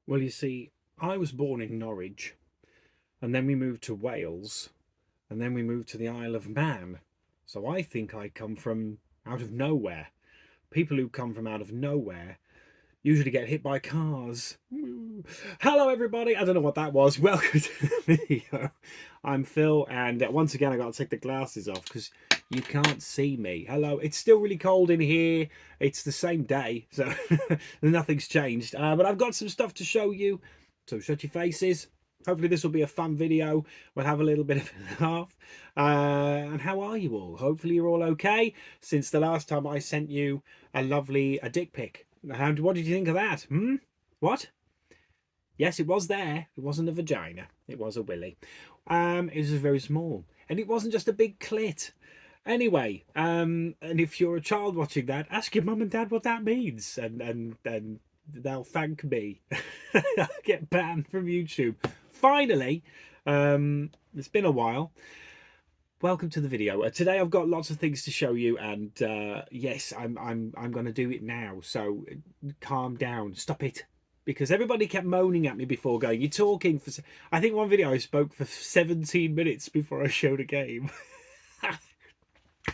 Well, you see, I was born in Norwich, and then we moved to Wales, and then we moved to the Isle of Man. So I think I come from out of nowhere. People who come from out of nowhere usually get hit by cars. Hello, everybody. I don't know what that was. Welcome to the video. I'm Phil, and once again, I got to take the glasses off because you can't see me. Hello. It's still really cold in here. It's the same day, so nothing's changed. But I've got some stuff to show you. So shut your faces. Hopefully this will be a fun video. We'll have a little bit of a laugh. And how are you all? Hopefully you're all okay. Since the last time I sent you a dick pic. What did you think of that? What? Yes, it was there. It wasn't a vagina. It was a willy. It was very small. And it wasn't just a big clit. Anyway, and if you're a child watching that, ask your mum and dad what that means. And they'll thank me. I'll get banned from YouTube. Finally, it's been a while. Welcome to the video. Today I've got lots of things to show you, and yes, I'm going to do it now. So calm down, stop it, because everybody kept moaning at me before, going, "You're talking for." I think one video I spoke for 17 minutes before I showed a game.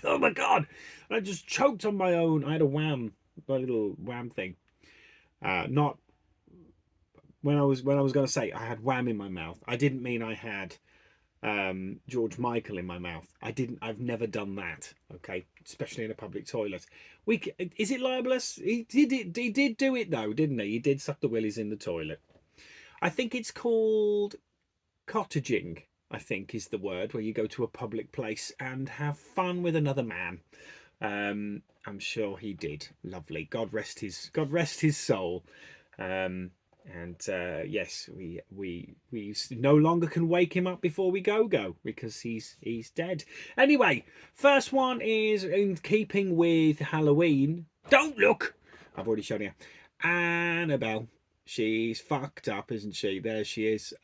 Oh my god! I just choked on my own. I had a wham, a little wham thing. Not when I was going to say I had wham in my mouth. I didn't mean I had George Michael in my mouth. I've never done that, okay, especially in a public toilet. Is it libelous? He did do it though, didn't he? He did suck the willies in the toilet. I think it's called cottaging, I think is the word, where you go to a public place and have fun with another man. I'm sure he did. Lovely. God rest his soul. And yes, we no longer can wake him up before we go because he's dead. Anyway, first one is in keeping with Halloween. Don't look. I've already shown you. Annabelle. She's fucked up, isn't she? There she is.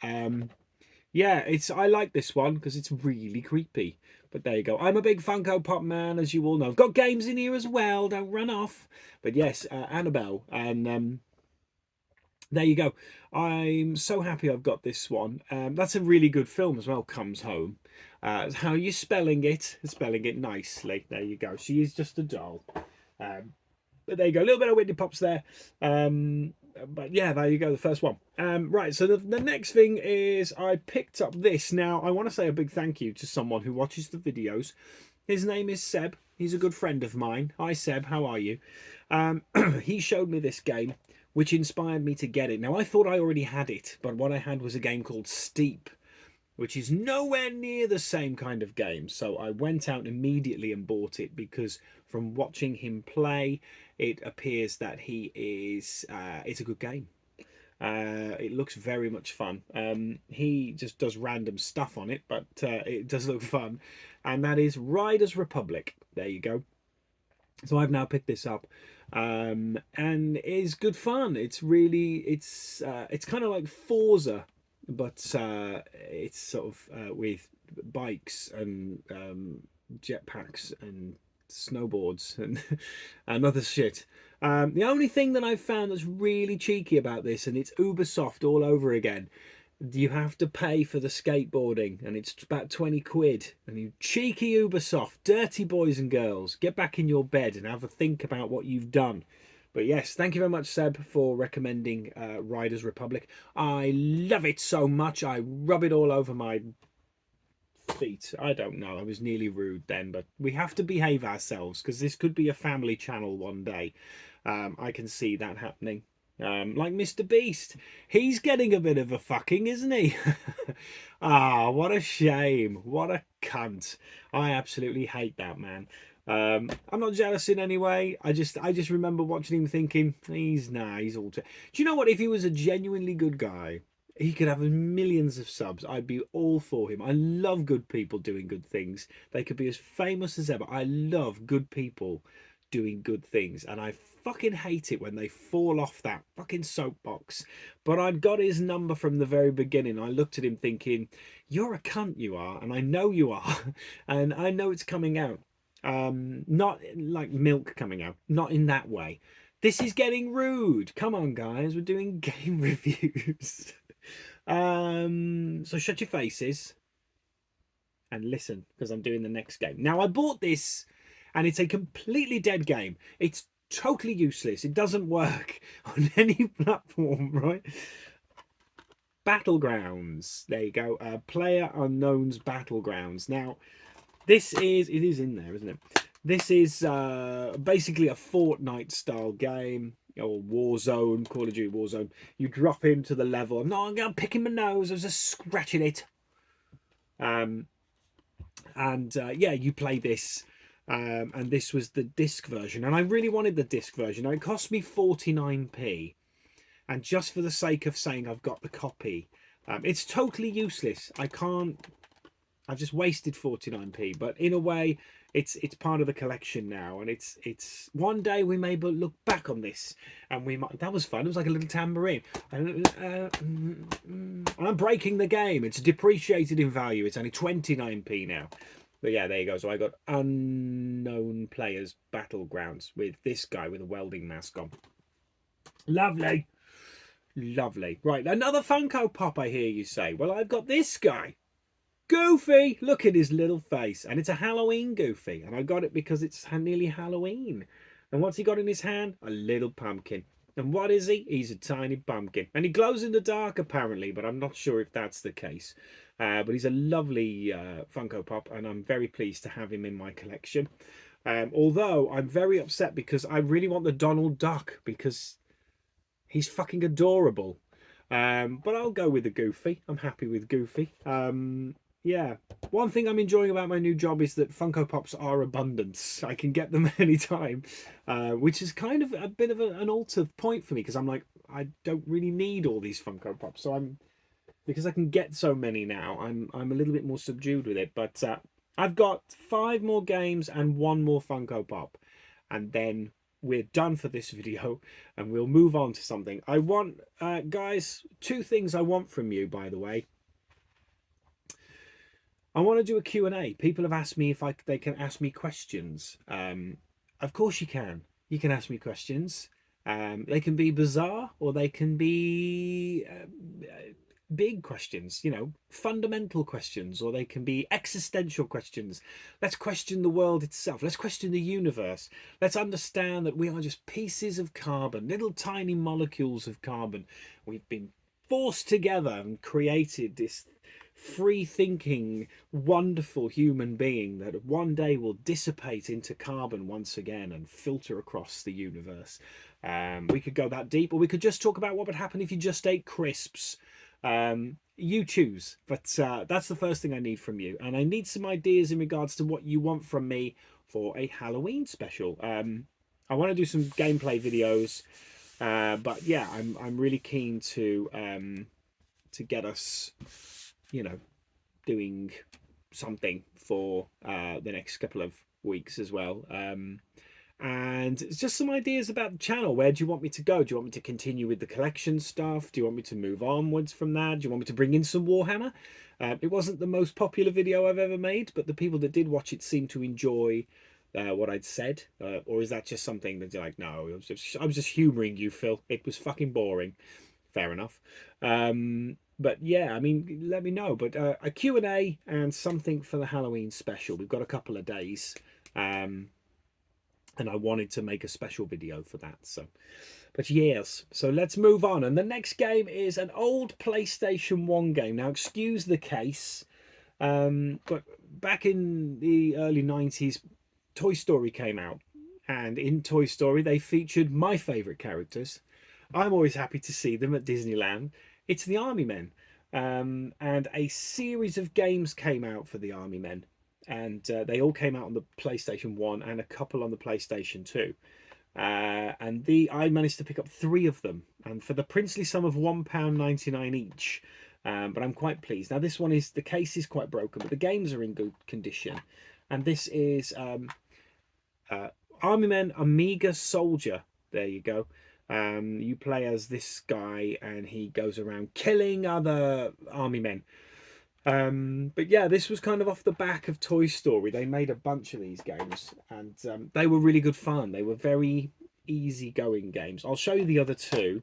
Yeah, I like this one because it's really creepy. But there you go. I'm a big Funko Pop man, as you all know. I've got games in here as well. Don't run off. But yes, Annabelle. And there you go. I'm so happy I've got this one. That's a really good film as well, Comes Home. How are you spelling it? Spelling it nicely. There you go. She is just a doll. But there you go. A little bit of Whitney Pops there. But yeah, there you go. The first one. Right. So the next thing is I picked up this. Now, I want to say a big thank you to someone who watches the videos. His name is Seb. He's a good friend of mine. Hi, Seb. How are you? He showed me this game, which inspired me to get it. Now, I thought I already had it, but what I had was a game called Steep, which is nowhere near the same kind of game. So I went out immediately and bought it because from watching him play, it appears that it's a good game. It looks very much fun. He just does random stuff on it, but it does look fun. And that is Riders Republic. There you go. So I've now picked this up, and it's good fun. It's kind of like Forza, but it's sort of with bikes and jetpacks and snowboards and and other shit. The only thing that I've found that's really cheeky about this, and it's Ubisoft all over again, you have to pay for the skateboarding, and it's about 20 quid. And you cheeky Ubisoft, dirty boys and girls, get back in your bed and have a think about what you've done. But yes, thank you very much, Seb, for recommending Riders Republic. I love it so much. I rub it all over my feet. I don't know. I was nearly rude then, but we have to behave ourselves because this could be a family channel one day. I can see that happening. Like Mr. Beast. He's getting a bit of a fucking, isn't he? Ah, what a shame. What a cunt. I absolutely hate that man. I'm not jealous in any way. I just remember watching him thinking, he's all... Do you know what? If he was a genuinely good guy, he could have millions of subs. I'd be all for him. I love good people doing good things. They could be as famous as ever. I love good people doing good things, and I fucking hate it when they fall off that fucking soapbox. But I'd got his number from the very beginning. I looked at him thinking, you're a cunt, you are, and I know you are, and I know it's coming out. Not like milk coming out, not in that way, This is getting rude. Come on, guys. We're doing game reviews. So shut your faces and listen, because I'm doing the next game. Now, I bought this, and it's a completely dead game. It's totally useless. It doesn't work on any platform, right? Battlegrounds. There you go. Player Unknown's Battlegrounds. Now, it is in there, isn't it? This is basically a Fortnite style game, or Warzone, Call of Duty Warzone. You drop into the level. I'm picking my nose. I was just scratching it. Yeah, you play this. And this was the disc version. And I really wanted the disc version. Now, it cost me 49p. And just for the sake of saying I've got the copy, it's totally useless. I've just wasted 49p, but in a way, it's part of the collection now, and it's one day we may look back on this, and we might. That was fun. It was like a little tambourine. I'm breaking the game. It's depreciated in value. It's only 29p now. But yeah, there you go. So I got Unknown Players Battlegrounds with this guy with a welding mask on. Lovely. Lovely. Right, another Funko Pop, I hear you say. Well, I've got this guy. Goofy! Look at his little face. And it's a Halloween Goofy. And I got it because it's nearly Halloween. And what's he got in his hand? A little pumpkin. And what is he? He's a tiny pumpkin. And he glows in the dark, apparently, but I'm not sure if that's the case. But he's a lovely Funko Pop, and I'm very pleased to have him in my collection. Although I'm very upset because I really want the Donald Duck, because he's fucking adorable. But I'll go with the Goofy. I'm happy with Goofy. Yeah. One thing I'm enjoying about my new job is that Funko Pops are abundant. I can get them anytime, which is kind of a bit of an altered point for me, because I'm like, I don't really need all these Funko Pops. So because I can get so many now, I'm a little bit more subdued with it. But I've got 5 more games and 1 more Funko Pop, and then we're done for this video, and we'll move on to something. I want, guys, 2 things I want from you, by the way. I want to do a Q&A. People have asked me if they can ask me questions. Of course you can. You can ask me questions. They can be bizarre, or they can be big questions, fundamental questions, or they can be existential questions. Let's question the world itself. Let's question the universe. Let's understand that we are just pieces of carbon, little tiny molecules of carbon. We've been forced together and created this free-thinking, wonderful human being that one day will dissipate into carbon once again and filter across the universe. We could go that deep, or we could just talk about what would happen if you just ate crisps. You choose, but that's the first thing I need from you, and I need some ideas in regards to what you want from me for a Halloween special. I want to do some gameplay videos, but yeah, I'm really keen to get us, doing something for the next couple of weeks as well. And it's just some ideas about the channel. Where do you want me to go? Do you want me to continue with the collection stuff? Do you want me to move onwards from that? Do you want me to bring in some Warhammer? It wasn't the most popular video I've ever made, but the people that did watch it seemed to enjoy what I'd said. Or is that just something that you're like, no, I was just humouring you, Phil. It was fucking boring. Fair enough. But yeah, I mean, let me know. But a Q&A and something for the Halloween special. We've got a couple of days. And I wanted to make a special video for that. But yes, so let's move on. And the next game is an old PlayStation 1 game. Now, excuse the case, but back in the early 90s, Toy Story came out. And in Toy Story, they featured my favourite characters. I'm always happy to see them at Disneyland. It's the Army Men. And a series of games came out for the Army Men. And they all came out on the PlayStation 1 and a couple on the PlayStation 2. And I managed to pick up 3 of them, and for the princely sum of £1.99 each. But I'm quite pleased. Now, this one is, the case is quite broken, but the games are in good condition. And this is Army Men Amiga Soldier. There you go. You play as this guy, and he goes around killing other Army Men. But yeah, this was kind of off the back of Toy Story. They made a bunch of these games, and they were really good fun. They were very easygoing games. I'll show you the other two.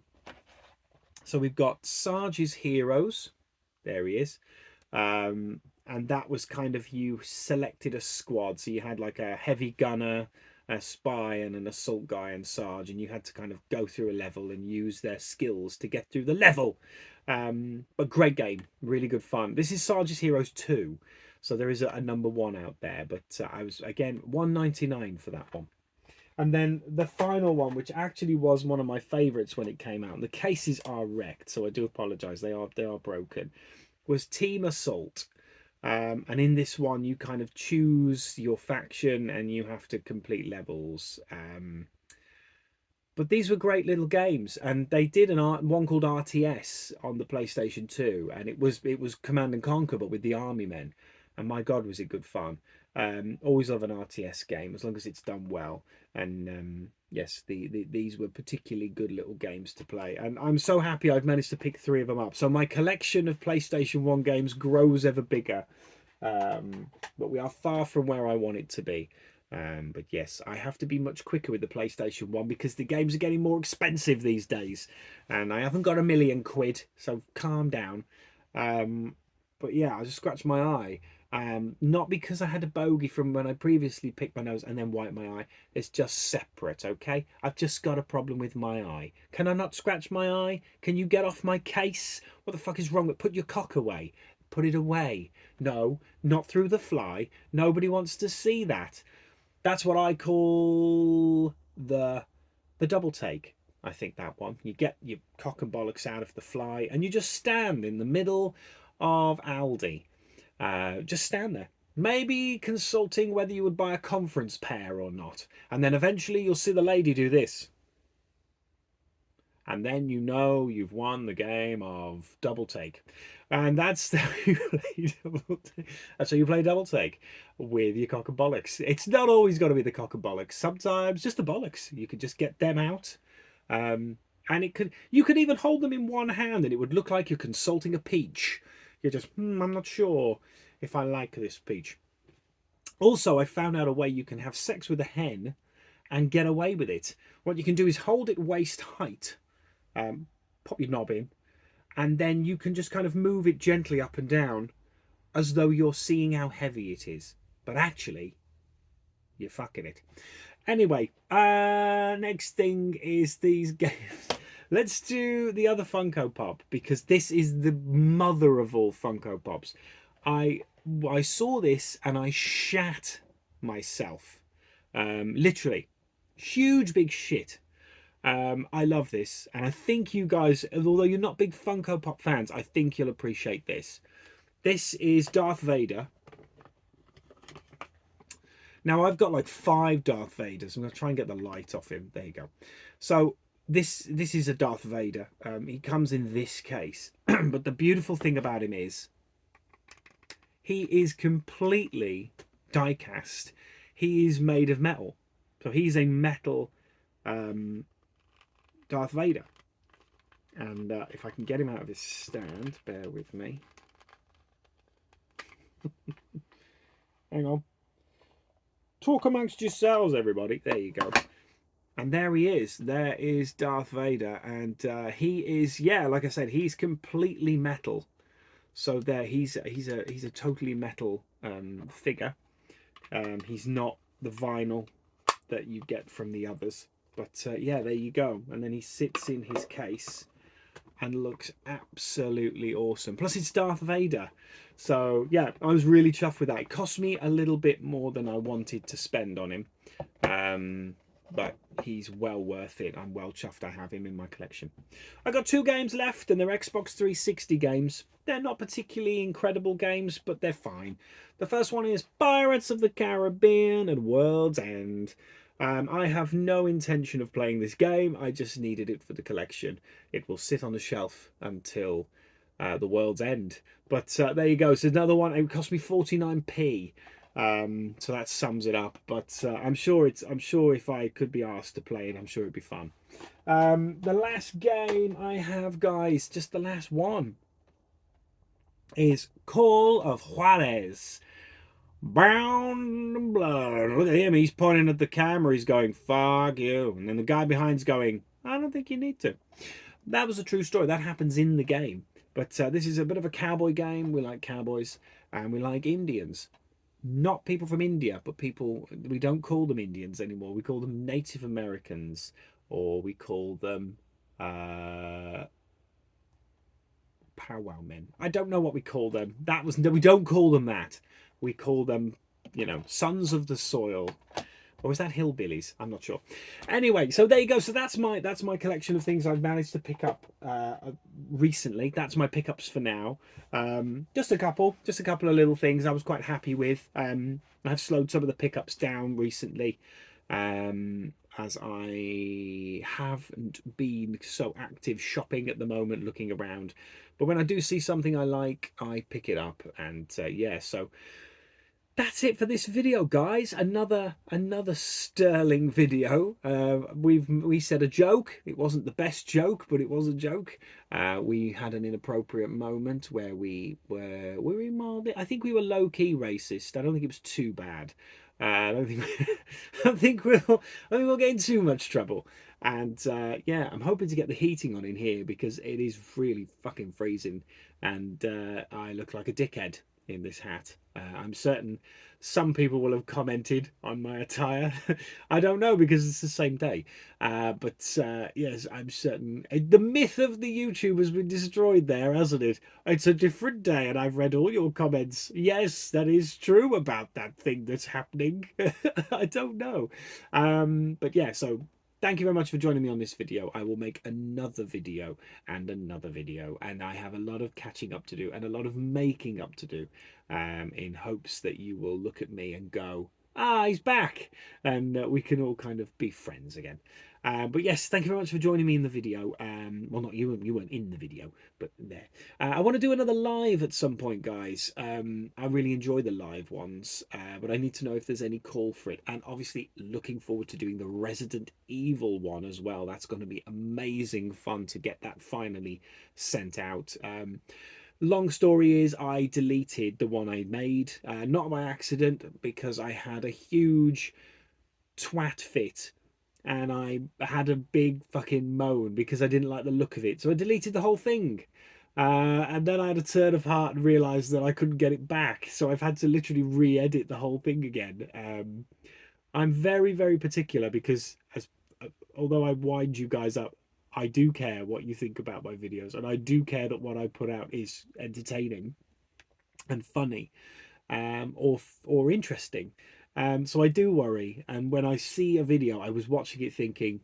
So we've got Sarge's Heroes. There he is. And that was kind of, you selected a squad. So you had like a heavy gunner, a spy, and an assault guy and Sarge, and you had to kind of go through a level and use their skills to get through the level. But great game, really good fun. This is Sarge's Heroes 2. So there is a number 1 out there, but I was, again, $1.99 for that one. And then the final one, which actually was one of my favorites when it came out, and the cases are wrecked, so I do apologize, they are broken, was Team Assault. And in this one, you kind of choose your faction and you have to complete levels. But these were great little games, and they did one called RTS on the PlayStation 2, and it was Command and Conquer, but with the army men. And my God, was it good fun. Always love an RTS game, as long as it's done well. And yes, these were particularly good little games to play. And I'm so happy I've managed to pick 3 of them up. So my collection of PlayStation 1 games grows ever bigger. But we are far from where I want it to be. But yes, I have to be much quicker with the PlayStation 1 because the games are getting more expensive these days. And I haven't got £1,000,000, so calm down. But yeah, I just scratched my eye. Not because I had a bogey from when I previously picked my nose and then wiped my eye. It's just separate, okay? I've just got a problem with my eye. Can I not scratch my eye? Can you get off my case? What the fuck is wrong with... Put your cock away. Put it away. No, not through the fly. Nobody wants to see that. That's what I call the double take. I think that one. You get your cock and bollocks out of the fly and you just stand in the middle of Aldi. Just stand there. Maybe consulting whether you would buy a conference pair or not. And then eventually you'll see the lady do this. And then you know you've won the game of double take. And that's how you play double take. That's how you play double take with your cock and bollocks. It's not always got to be the cock and bollocks. Sometimes just the bollocks. You could just get them out. And you could even hold them in one hand and it would look like you're consulting a peach. You're just, I'm not sure if I like this peach. Also, I found out a way you can have sex with a hen and get away with it. What you can do is hold it waist height. Pop your knob in, and then you can just kind of move it gently up and down as though you're seeing how heavy it is, but actually you're fucking it. Anyway, next thing is these games. Let's do the other Funko Pop, because this is the mother of all Funko Pops. I saw this and I shat myself, literally. Huge big shit. I love this, and I think you guys, although you're not big Funko Pop fans, I think you'll appreciate this. This is Darth Vader. Now, I've got like 5 Darth Vaders. I'm going to try and get the light off him. There you go. So this is a Darth Vader. He comes in this case. But the beautiful thing about him is he is completely die-cast. He is made of metal. So he's a metal... Darth Vader. And if I can get him out of his stand, bear with me. Hang on. Talk amongst yourselves, everybody. There you go. And there he is. There is Darth Vader. And he is, yeah, like I said, he's completely metal. So there, he's a totally metal figure. He's not the vinyl that you get from the others. But yeah, there you go. And then he sits in his case and looks absolutely awesome. Plus, it's Darth Vader. So yeah, I was really chuffed with that. It cost me a little bit more than I wanted to spend on him. But he's well worth it. I'm well chuffed I have him in my collection. I got 2 games left, and they're Xbox 360 games. They're not particularly incredible games, but they're fine. The first one is Pirates of the Caribbean and World's End. I have no intention of playing this game. I just needed it for the collection. It will sit on the shelf until the World's End. But there you go. So another one. It cost me 49p. So that sums it up. But I'm sure if I could be asked to play it, I'm sure it'd be fun. The last game I have, guys, just the last one, is Call of Juarez. Bound in blood. Look at him. He's pointing at the camera. He's going, fuck you. And then the guy behind's going, I don't think you need to. That was a true story. That happens in the game. But this is a bit of a cowboy game. We like cowboys and we like Indians. Not people from India, but people, we don't call them Indians anymore. We call them Native Americans, or we call them powwow men. I don't know what we call them. We don't call them that. We call them, sons of the soil. Or is that hillbillies? I'm not sure. Anyway, so there you go. So that's my collection of things I've managed to pick up recently. That's my pickups for now. Just a couple of little things I was quite happy with. I've slowed some of the pickups down recently, as I haven't been so active shopping at the moment, looking around. But when I do see something I like, I pick it up, and yeah. So that's it for this video, guys. Another sterling video. We said a joke. It wasn't the best joke, but it was a joke. We had an inappropriate moment where we were mildly, I think we were low-key racist. I don't think it was too bad. I don't think I think we'll get in too much trouble. And yeah, I'm hoping to get the heating on in here because it is really fucking freezing, and I look like a dickhead in this hat. I'm certain some people will have commented on my attire. I don't know because it's the same day. But yes, I'm certain. The myth of the YouTube has been destroyed there, hasn't it? It's a different day and I've read all your comments. Yes, that is true about that thing that's happening. I don't know. But yeah, so thank you very much for joining me on this video. I will make another video and another video, and I have a lot of catching up to do and a lot of making up to do, in hopes that you will look at me and go, ah, he's back, and we can all kind of be friends again. But yes, thank you very much for joining me in the video. Well, not you, you weren't in the video, but there. I want to do another live at some point, guys. I really enjoy the live ones, but I need to know if there's any call for it. And obviously looking forward to doing the Resident Evil one as well. That's going to be amazing fun to get that finally sent out. Long story is I deleted the one I made, not by accident, because I had a huge twat fit and I had a big fucking moan because I didn't like the look of it. So I deleted the whole thing. And then I had a turn of heart and realised that I couldn't get it back. So I've had to literally re-edit the whole thing again. I'm very, very particular because although I wind you guys up, I do care what you think about my videos. And I do care that what I put out is entertaining and funny, or interesting. So I do worry. And when I see a video, I was watching it thinking,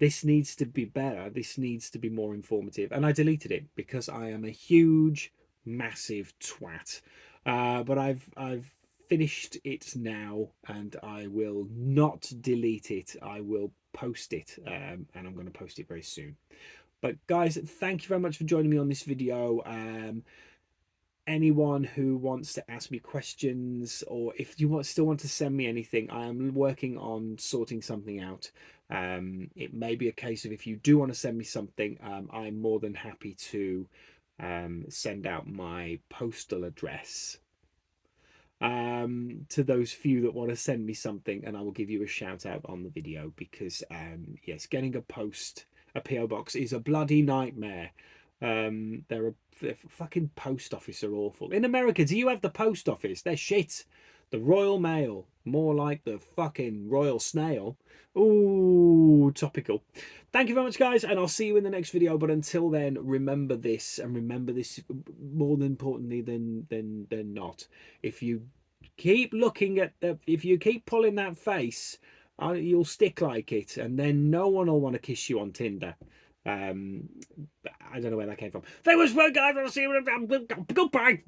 this needs to be better. This needs to be more informative. And I deleted it because I am a huge, massive twat. But I've finished it now, and I will not delete it. I will post it, and I'm going to post it very soon. But guys, thank you very much for joining me on this video. Anyone who wants to ask me questions, or if you still want to send me anything, I am working on sorting something out. It may be a case of, if you do want to send me something, I'm more than happy to send out my postal address to those few that want to send me something, and I will give you a shout out on the video, because yes, getting a PO box is a bloody nightmare. The fucking post office are awful. In America, do you have the post office? They're shit. The Royal Mail, more like the fucking Royal Snail. Ooh, topical. Thank you very much, guys, and I'll see you in the next video. But until then, remember this, and remember this more importantly than not. If you keep looking at if you keep pulling that face, you'll stick like it, and then no one will want to kiss you on Tinder. I don't know where that came from. Thank you very much, guys. I'll see you. Goodbye.